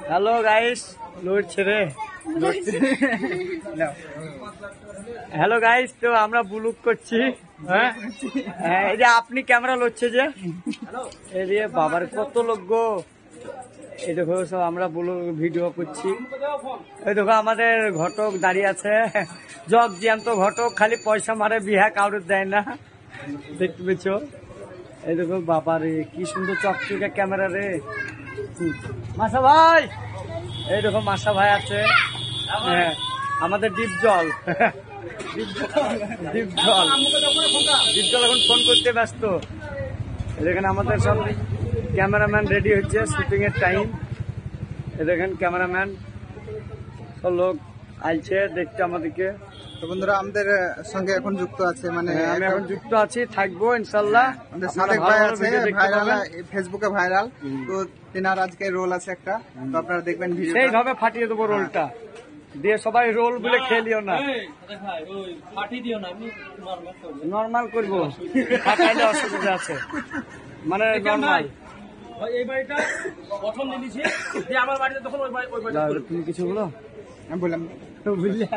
Hello guys, লড়ছে রে hello guys, তো আমরা বুলুক করছি। হ্যাঁ, এই যে আপনি ক্যামেরা লড়ছে যে, এই যে বাবার কত লোক গো। এই দেখো সব আমরা ভিডিও করছি। এই দেখো আমাদের ঘটক দাঁড়িয়ে আছে, জগ জ্যান্ত ঘটক, খালি পয়সা মারে, বিহা কাউরে দেয় না। দেখতে পেয়েছ? এই দেখো বাবা রে, কি সুন্দর চকচকে ক্যামেরা রে। মাসা ভাই, এই দেখো মাসা ভাই আছে। হ্যাঁ, আমাদের ডিপ জল ডিপ জল এখন ফোন করতে ব্যস্ত। এখানে আমাদের সব ক্যামেরাম্যান রেডি হচ্ছে শুটিং এর টাইম। দেখেন ক্যামেরাম্যান সব লোক আইছে দেখতে আমাদেরকে। তো বন্ধুরা আমাদের সঙ্গে এখন যুক্ত আছে, মানে আমি এখন যুক্ত আছি, থাকবো ইনশাল্লাহ। আমাদের সাদেক ভাই আছে, ভাইরাল, ফেসবুকে ভাইরাল। তো তেনার আজকে রোল আছে একটা, তো আপনারা দেখবেন ভিডিও। সেইভাবে ফাটিয়ে দেবো রোলটা দিয়ে, সবাই রোল বলে খেলিও না, নর্মাল করবো, ফাটাইলে অসুবিধা আছে, মানে নর্মাল। এই বাড়িটা প্রথম নিয়েছি, আমার বাড়িতে তখন ওই বাড়ি। তুমি কিছু বলো, আমি বললাম বুঝলা।